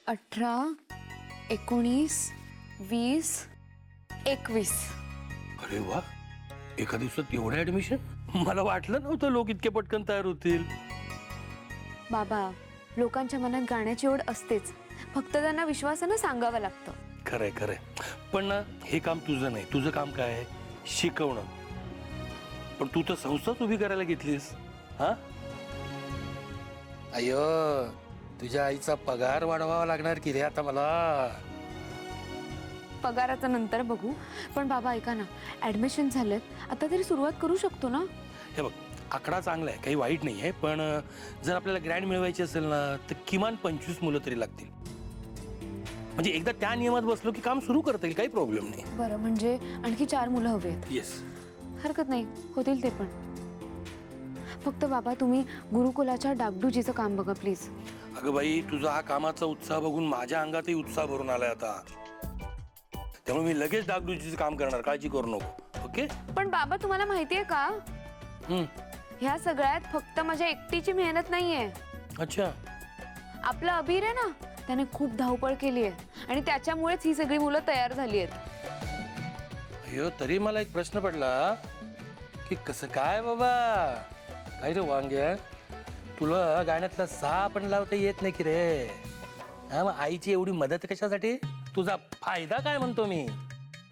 18, 19, 20, 21. अरे वा, एका दिवसात एवढं ऍडमिशन? मला वाटलं नव्हतं लोक इतके पटकन तयार होतील. बाबा, लोकांच्या मनात गाण्याची ओढ असतेच, फक्त त्यांना विश्वासानं सांगावं लागतं. खरंय खरंय. पण ना, हे काम तुझं नाही. तुझं काम काय आहे? शिकवणं. पण तू तर संस्थाच उभी करायला घेतलीस. हा अय्यो, तुझ्या आईचा पगार वाढवावा लागणार की रे आता मला. पगाराचं नंतर बघू, पण बाबा ऐका ना, ऍडमिशन झालेत, आता तरी सुरुवात करू शकतो ना? हे बघ, आकडा चांगला आहे, काही वाईट नाही आहे, पण जर आपल्याला ग्रँड मिळवायची असेल ना, तर किमान 25 मुलं तरी लागतील. म्हणजे एकदा त्या नियमात बसलो की काम सुरू करता येईल, काही प्रॉब्लेम नाही. बरं, म्हणजे आणखी 4 मुलं हवी आहेत. येस. हरकत नाही, होतील ते पण. फक्त बाबा, तुम्ही गुरुकुलाच्या डागडुजीचं काम बघा प्लीज. अगं बाई, तुझा हा कामाचा उत्साह बघून माझ्या अंगातही उत्साह भरून आलाय आता. त्यामुळे मी लगेच डागडुजीचं काम करणार, काळजी करू नको. ओके? पण बाबा, तुम्हाला माहितीये का, ह्या सगळ्यात फक्त माझ्या एकटीची मेहनत नाहीये. अच्छा. आपलं अबीर आहे ना, त्याने खूप धावपळ केली आहे आणि त्याच्यामुळेच ही सगळी मुलं तयार झाली आहेत. अयो, तरी मला एक प्रश्न पडला की कसं काय बाबा, काय रे वांग्या, तुला गाण्यातला सा पण लावता येत नाही की रे? हा, मग आईची एवढी मदत कशासाठी? तुझा फायदा काय म्हणतो मी?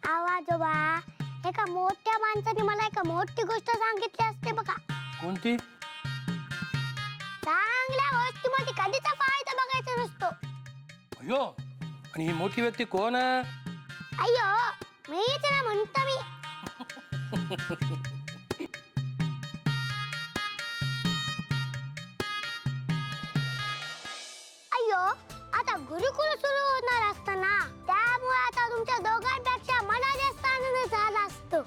आवाजोबा, एका मोठ्या माणसाने मला एका मोठी गोष्ट सांगितली असते बघा. कोणती? चांगल्या गोष्टीमध्ये कधीचा फायदा बघायचा नसतो. अयो, आणि ही मोठी व्यक्ती कोण आहे? अय्यो, मीच ना म्हणतो मी. अय्यो, आता गुरुकुल सुरू होणार असताना, त्यामुळे आता तुमच्या दोघांपेक्षा मला जास्त आनंद झाला असतो.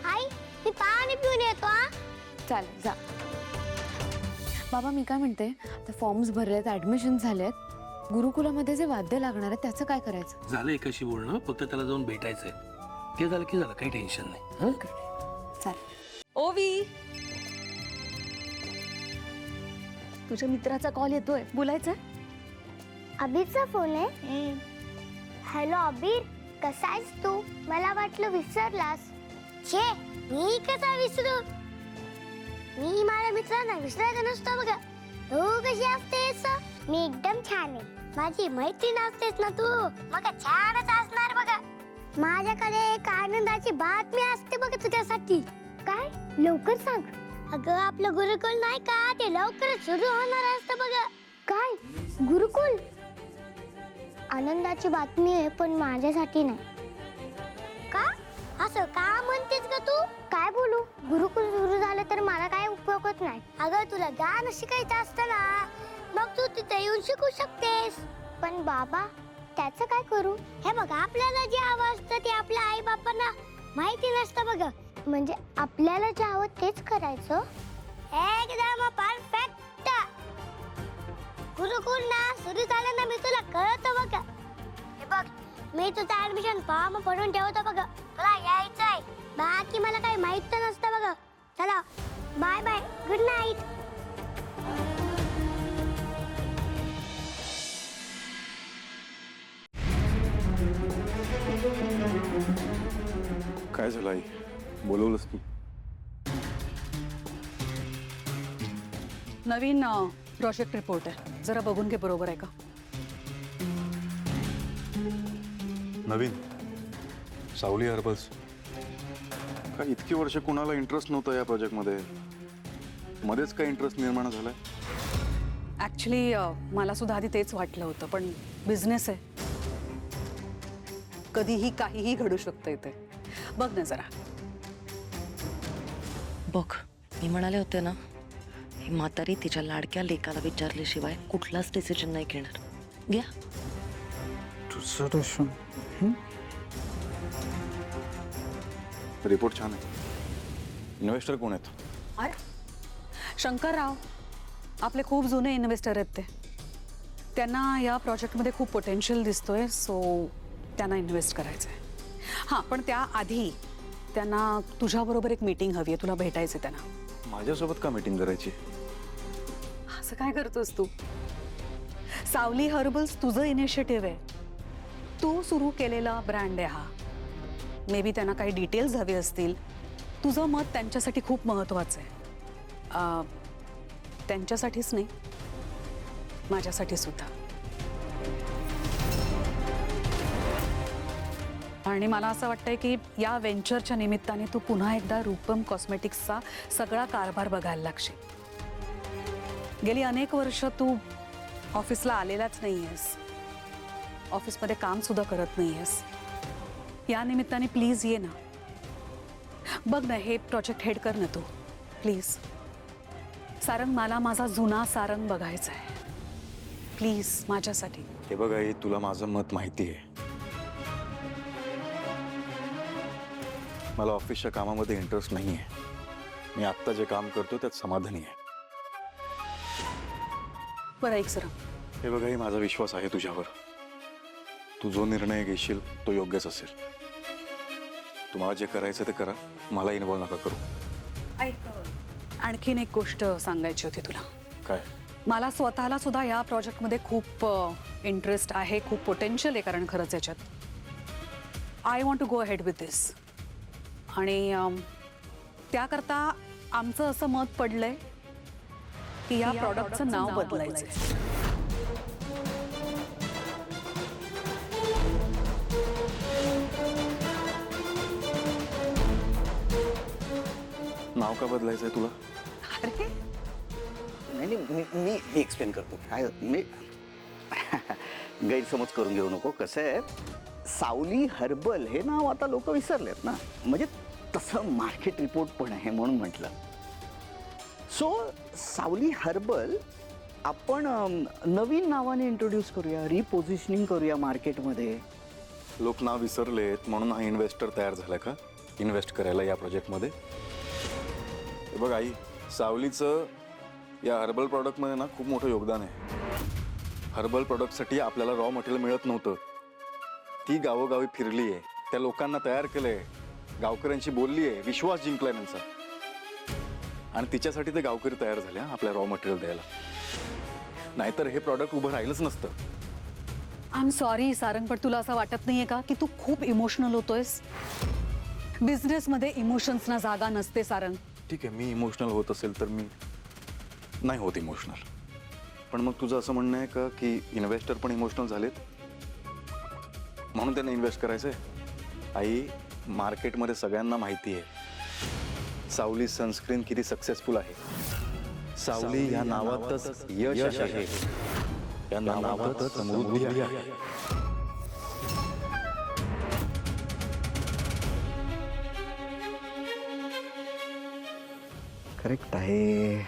आई, मी पाणी पिऊन येतो हा. चालेल, जा. बाबा, मी काय म्हणते, आता फॉर्म्स भरलेत, ऍडमिशन झालेत, गुरुकुलामध्ये जे वाद्य लागणार आहे त्याचं काय करायचं? झालं एकाशी बोलणं, फक्त त्याला जाऊन भेटायचंय. ते झालं की झालं, काही टेन्शन नाही. हं? चालेल. ओवी, तुझ्या मित्राचा कॉल येतोय, बोलायचं? अबीरचा फोन आहे. हॅलो अबीर, कसा आहेस तू? मला वाटलं विसरलास. छे, मी कसा विसरू? मी माझ्या मित्रांना विसरायचं नसतो बघा. तू कशी असतेस? मी एकदम छान आहे. माझी मैत्रीण असतेस ना तू, मग छानच असणार बघा. माझ्याकडे एक आनंदाची बातमी असते बघा तुझ्यासाठी. काय? लवकर सांग. अगं, आपलं गुरुकुल नाही का, ते लवकरच सुरू होणार असतं बघा. काय? गुरुकुल? आनंदाची बातमी आहे, पण माझ्यासाठी नाही. का? असं का म्हणतेस का तू? काय बोलू? गुरुकुल सुरू झालं तर मला काय उपयोगच नाही. अगं, तुला गाणं शिकायचं असतं ना, मग तू तिथे येऊन शिकू शकतेस. पण बाबा, त्याचं काय करू? हे बघ, आपल्याला जे हवं असतं ते आपल्या आई बापांना माहिती नसतं बघ. म्हणजे आपल्याला जे हवं तेच करायचं. एकदम परफेक्ट. गुरुकुल ना सुरू झालं ना, मी तुला कळतं बघ. हे बघ, मी तुझं ऍडमिशन फॉर्म भरून ठेवतो बघ. तुला यायचंय, बाकी मला काही माहित नसतं बघ. चला, बाय बाय, गुड नाईट. काय झालं आई, बोलवलंस तू? नवीन प्रोजेक्ट रिपोर्ट आहे, जरा बघून घे, बरोबर आहे का? नवीन सावली हर्बल्स. काय इतकी वर्ष कुणाला इंटरेस्ट नव्हता या प्रोजेक्टमध्ये, मध्येच काय इंटरेस्ट निर्माण झालाय? ॲक्च्युली मला सुद्धा आधी तेच वाटलं होतं, पण बिझनेस आहे, कधीही काहीही घडू शकतं इथे. बघ ना जरा. बघ, मी म्हणाले होते ना, ही म्हातारी तिच्या लाडक्या लेकाला विचारल्याशिवाय कुठलाच डिसिजन नाही घेणार. घ्या. रिपोर्ट छान आहे. इन्व्हेस्टर कोण आहेत? अरे, शंकरराव, आपले खूप जुने इन्व्हेस्टर आहेत ते. त्यांना या प्रोजेक्टमध्ये खूप पोटेन्शियल दिसतोय, सो त्यांना इन्व्हेस्ट करायचं आहे. हां, पण त्याआधी त्यांना तुझ्याबरोबर एक मीटिंग हवी आहे, तुला भेटायचं त्यांना. माझ्यासोबत का मीटिंग करायची? असं काय करतोस तू? सावली हर्बल्स तुझं इनिशिएटिव्ह आहे, तू सुरू केलेला ब्रँड आहे हा. मे बी त्यांना काही डिटेल्स हवे असतील. तुझं मत त्यांच्यासाठी खूप महत्त्वाचं आहे. त्यांच्यासाठीच नाही, माझ्यासाठी सुद्धा. आणि मला असं वाटतंय की या व्हेंचरच्या निमित्ताने तू पुन्हा एकदा रूपम कॉस्मेटिक्सचा सगळा कारभार बघायला लागशील. गेली अनेक वर्ष तू ऑफिसला आलेलाच नाही आहेस, ऑफिसमध्ये काम सुद्धा करत नाही आहेस. या निमित्ताने प्लीज ये ना, बघ ना, हे प्रोजेक्ट हेड कर ना तू प्लीज. सारंग, मला माझा जुना सारंग बघायचा आहे, प्लीज माझ्यासाठी. हे बघ आई, तुला माझं मत माहिती आहे. मला ऑफिसच्या कामामध्ये इंटरेस्ट नाही आहे. मी आत्ता जे काम करतो त्यात समाधानी आहे. बरं ऐक सर, हे बघ आई, माझा विश्वास आहे तुझ्यावर. तू जो निर्णय घेशील तो योग्यच असेल. तुम्हाला जे करायचं ते करा, मला इन्व्हॉल्व नका करू. ऐक, आणखीन एक गोष्ट सांगायची होती तुला. काय? मला स्वतःला सुद्धा या प्रोजेक्टमध्ये खूप इंटरेस्ट आहे, खूप पोटेन्शियल आहे. कारण खरंच याच्यात I want to go ahead with this. आणि त्याकरता आमचं असं मत पडलंय की या प्रॉडक्टचं नाव बदलायचं. नाव का बदलायचंय तुला? अरे नाही नाही, मी एक्सप्लेन करतो. काय मी गैरसमज करून घेऊ नको. कसं आहे, सावली हर्बल हे नाव आता लोक विसरलेत ना, म्हणजे तसं मार्केट रिपोर्ट पण आहे म्हणून म्हटलं. सो सावली हर्बल आपण नवीन नावाने इंट्रोड्यूस करूया, रिपोझिशनिंग करूया मार्केटमध्ये. लोक नाव विसरलेत म्हणून हा इन्व्हेस्टर तयार झाला का इन्व्हेस्ट करायला या प्रोजेक्टमध्ये? हे बघ आई, सावलीचं या हर्बल प्रॉडक्टमध्ये ना खूप मोठं योगदान आहे. हर्बल प्रॉडक्टसाठी आपल्याला रॉ मटेरियल मिळत नव्हतं. ती गावोगावी फिरली आहे, त्या लोकांना तयार केलं आहे, गावकऱ्यांशी बोलली आहे, विश्वास जिंकलाय त्यांचा. आणि तिच्यासाठी ते गावकरी तयार झाले आपल्या रॉ मटेरियल द्यायला. नाहीतर हे प्रॉडक्ट उभं राहिलंच नसतं. आय एम सॉरी सारंग, पण तुला असं वाटत नाहीये का की तू खूप इमोशनल होतोयस? बिझनेसमध्ये इमोशन्सना जागा नसते सारंग. ठीक आहे, मी इमोशनल होत असेल तर मी नाही होत इमोशनल. पण मग तुझं असं म्हणणं आहे का की इन्व्हेस्टर पण इमोशनल झालेत म्हणून त्यांना इन्व्हेस्ट करायचंय? आई, मार्केटमध्ये सगळ्यांना माहिती आहे सावली सनस्क्रीन किती सक्सेसफुल आहे. सावली या नावातच यश आहे, या नावातच समृद्धी आहे. करेक्ट आहे.